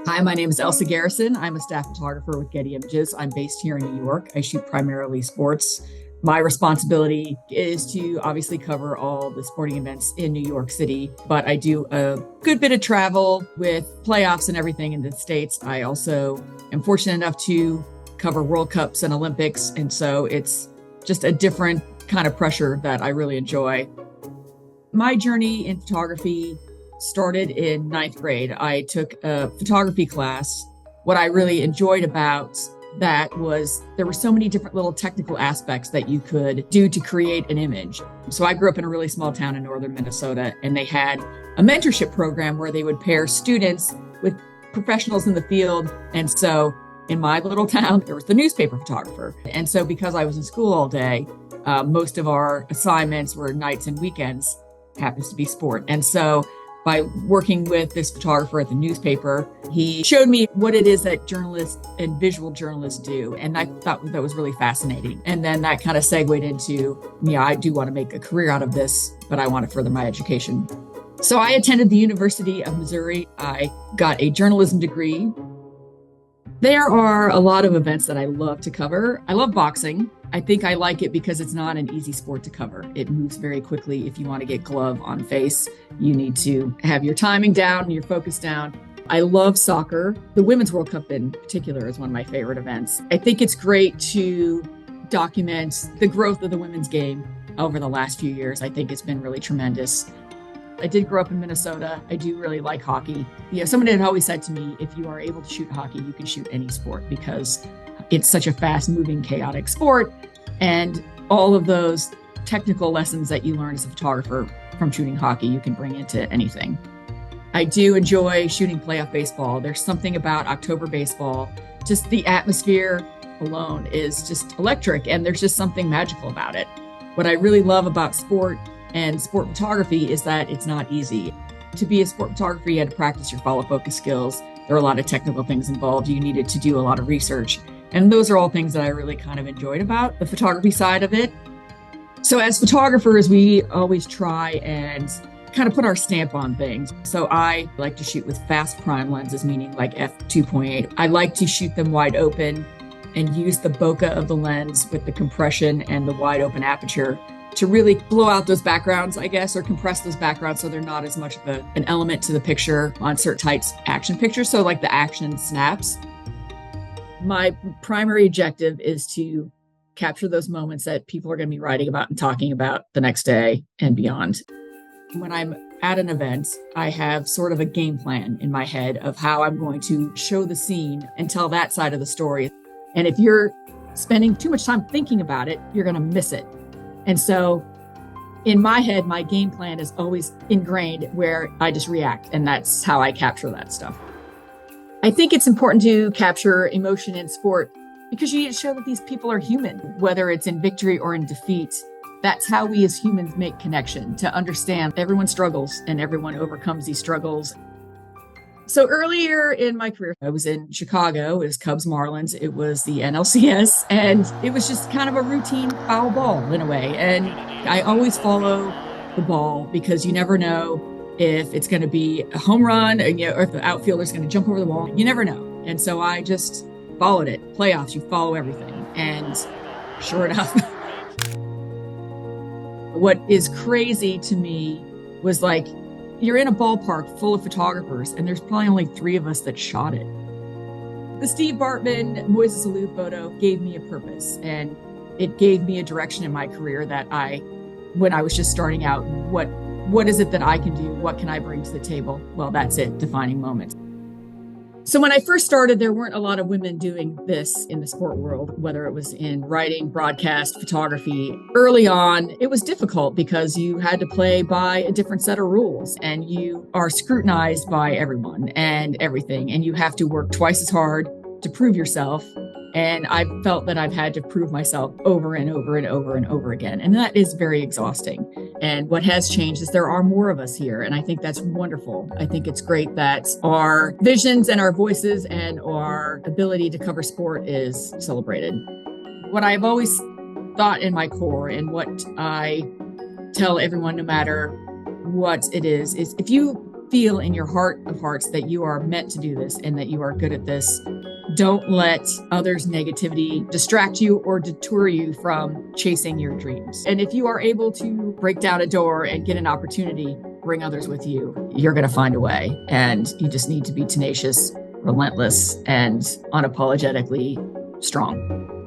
Hi, my name is Elsa Garrison. I'm a staff photographer with Getty Images. I'm based here in New York. I shoot primarily sports. My responsibility is to obviously cover all the sporting events in New York City, but I do a good bit of travel with playoffs and everything in the States. I also am fortunate enough to cover World Cups and Olympics, and so it's just a different kind of pressure that I really enjoy. My journey in photography started in ninth grade. I took a photography class. What I really enjoyed about that was there were so many different little technical aspects that you could do to create an image. So I grew up in a really small town in northern Minnesota, and they had a mentorship program where they would pair students with professionals in the field. And so in my little town, there was the newspaper photographer. And so because I was in school all day, most of our assignments were nights and weekends, happens to be sport. And so by working with this photographer at the newspaper, he showed me what it is that journalists and visual journalists do. And I thought that was really fascinating. And then that kind of segued into, I do want to make a career out of this, but I want to further my education. So I attended the University of Missouri. I got a journalism degree. There are a lot of events that I love to cover. I love boxing. I think I like it because it's not an easy sport to cover. It moves very quickly. If you want to get glove on face, you need to have your timing down and your focus down. I love soccer. The Women's World Cup in particular is one of my favorite events. I think it's great to document the growth of the women's game over the last few years. I think it's been really tremendous. I did grow up in Minnesota. I do really like hockey. Somebody had always said to me, if you are able to shoot hockey, you can shoot any sport because it's such a fast-moving, chaotic sport. And all of those technical lessons that you learn as a photographer from shooting hockey, you can bring into anything. I do enjoy shooting playoff baseball. There's something about October baseball, just the atmosphere alone is just electric, and there's just something magical about it. What I really love about sport and sport photography is that it's not easy. To be a sport photographer, you had to practice your follow focus skills. There are a lot of technical things involved. You needed to do a lot of research. And those are all things that I really kind of enjoyed about the photography side of it. So as photographers, we always try and kind of put our stamp on things. So I like to shoot with fast prime lenses, meaning like f2.8. I like to shoot them wide open and use the bokeh of the lens with the compression and the wide open aperture to really blow out those backgrounds, I guess, or compress those backgrounds so they're not as much of an element to the picture on certain types of action pictures. So like the action snaps. My primary objective is to capture those moments that people are going to be writing about and talking about the next day and beyond. When I'm at an event, I have sort of a game plan in my head of how I'm going to show the scene and tell that side of the story. And if you're spending too much time thinking about it, you're going to miss it. And so in my head, my game plan is always ingrained where I just react. And that's how I capture that stuff. I think it's important to capture emotion in sport because you need to show that these people are human, whether it's in victory or in defeat. That's how we as humans make connection, to understand everyone struggles and everyone overcomes these struggles. So earlier in my career, I was in Chicago. It was Cubs Marlins. It was the NLCS, and it was just kind of a routine foul ball in a way. And I always follow the ball because you never know if it's going to be a home run, or if the outfielder's going to jump over the wall. You never know. And so I just followed it. Playoffs, you follow everything. And sure enough, what is crazy to me was like, you're in a ballpark full of photographers, and there's probably only 3 of us that shot it. The Steve Bartman Moises Alou photo gave me a purpose, and it gave me a direction in my career that when I was just starting out, what is it that I can do? What can I bring to the table? Well, that's it, defining moments. So when I first started, there weren't a lot of women doing this in the sport world, whether it was in writing, broadcast, photography. Early on, it was difficult because you had to play by a different set of rules, and you are scrutinized by everyone and everything, and you have to work twice as hard to prove yourself. And I felt that I've had to prove myself over and over and over and over again. And that is very exhausting. And what has changed is there are more of us here. And I think that's wonderful. I think it's great that our visions and our voices and our ability to cover sport is celebrated. What I've always thought in my core and what I tell everyone, no matter what it is if you feel in your heart of hearts that you are meant to do this and that you are good at this, don't let others' negativity distract you or detour you from chasing your dreams. And if you are able to break down a door and get an opportunity, bring others with you, you're going to find a way. And you just need to be tenacious, relentless, and unapologetically strong.